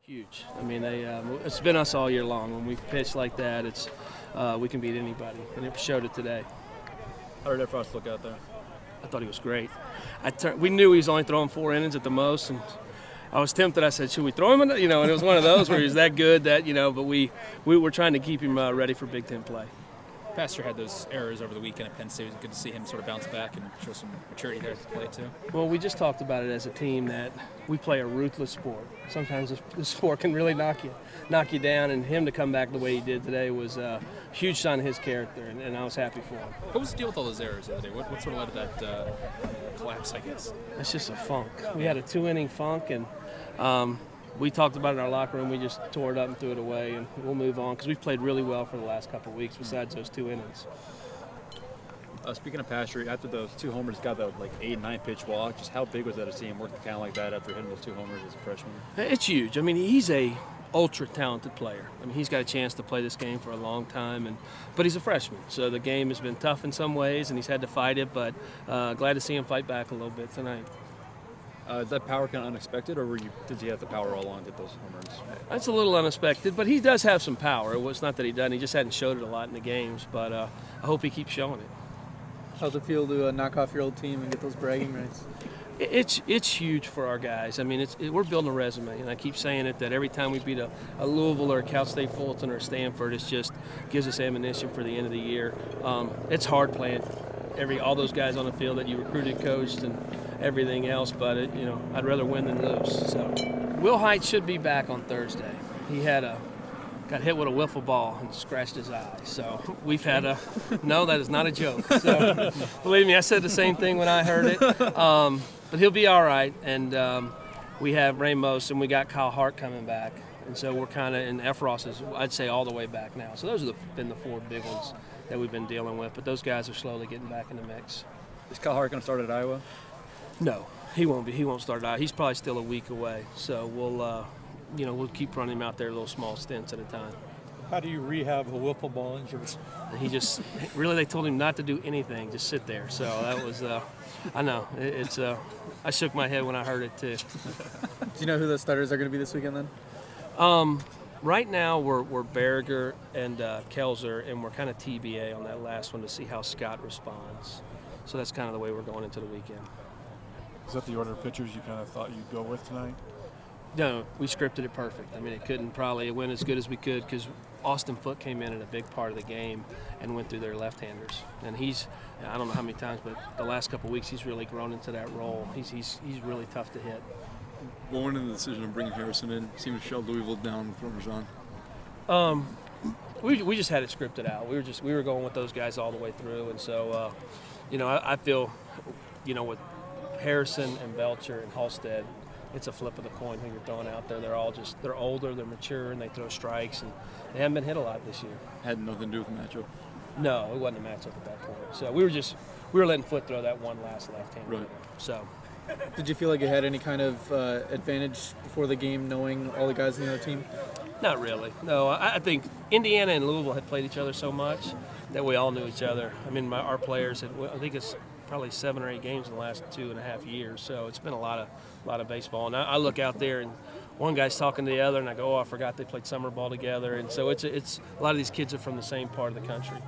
Huge. I mean, it's been us all year long. When we pitch like that, we can beat anybody, and it showed it today. How did Frost look out there? I thought he was great. We knew he was only throwing 4 innings at the most, and I was tempted. I said, should we throw him? And it was one of those where he was that good that, but we were trying to keep him ready for Big Ten play. Pastor had those errors over the weekend at Penn State. It was good to see him sort of bounce back and show some maturity there at the plate, too. Well, we just talked about it as a team that we play a ruthless sport. Sometimes the sport can really knock you down, and him to come back the way he did today was a huge sign of his character, and I was happy for him. What was the deal with all those errors the other day? What sort of led to that collapse, I guess? It's just a funk. We had a 2-inning funk, and we talked about it in our locker room. We just tore it up and threw it away, and we'll move on because we've played really well for the last couple of weeks besides those 2 innings. Speaking of Pastor, after those 2 homers, got the 8 and 9 pitch walk. Just how big was that to see him work the count like that after hitting those 2 homers as a freshman? It's huge. I mean, he's a ultra-talented player. I mean, he's got a chance to play this game for a long time, but he's a freshman, so the game has been tough in some ways, and he's had to fight it, but glad to see him fight back a little bit tonight. Is that power kind of unexpected, or did he have the power all on to hit those home runs? That's a little unexpected, but he does have some power. It's not that he doesn't. He just hadn't showed it a lot in the games, but I hope he keeps showing it. How's it feel to knock off your old team and get those bragging rights? It's huge for our guys. I mean, we're building a resume, and I keep saying it that every time we beat a Louisville or a Cal State Fulton or Stanford, it just gives us ammunition for the end of the year. It's hard playing all those guys on the field that you recruited, coached, and everything else, but I'd rather win than lose. So Will Height should be back on Thursday. He got hit with a wiffle ball and scratched his eye. So we've had no, that is not a joke. So believe me, I said the same thing when I heard it. But he'll be all right. And we have Ramos, and we got Kyle Hart coming back. And so we're kind of, and Efros is, I'd say, all the way back now. So those have been the 4 big ones that we've been dealing with. But those guys are slowly getting back in the mix. Is Kyle Hart going to start at Iowa? No, he won't be. He won't start out. He's probably still a week away. So we'll keep running him out there little small stints at a time. How do you rehab a wiffle ball injury? He just really, they told him not to do anything, just sit there. So that was, I know, I shook my head when I heard it too. Do you know who the starters are going to be this weekend then? Right now we're Berger and Kelzer, and we're kind of TBA on that last one to see how Scott responds. So that's kind of the way we're going into the weekend. Is that the order of pitchers you kind of thought you'd go with tonight? No, we scripted it perfect. I mean, it went as good as we could because Austin Foote came in at a big part of the game and went through their left-handers. And I don't know how many times, but the last couple of weeks he's really grown into that role. He's really tough to hit. What went into the decision of bringing Harrison in? Seemed to shut Louisville down with runners on. We just had it scripted out. We were going with those guys all the way through, and so I feel, with Harrison and Belcher and Halstead, it's a flip of the coin who you're throwing out there. They're older, they're mature, and they throw strikes, and they haven't been hit a lot this year. Had nothing to do with the matchup. No, it wasn't a matchup at that point. So we were letting Foote throw that one last left-hander. Right. So. Did you feel like you had any kind of advantage before the game knowing all the guys in the other team? Not really. No, I think Indiana and Louisville had played each other so much that we all knew each other. I mean, our players I think it's probably 7 or 8 games in the last 2.5 years. So it's been a lot of baseball. And I look out there and one guy's talking to the other, and I go, oh, I forgot they played summer ball together. And so it's a lot of these kids are from the same part of the country.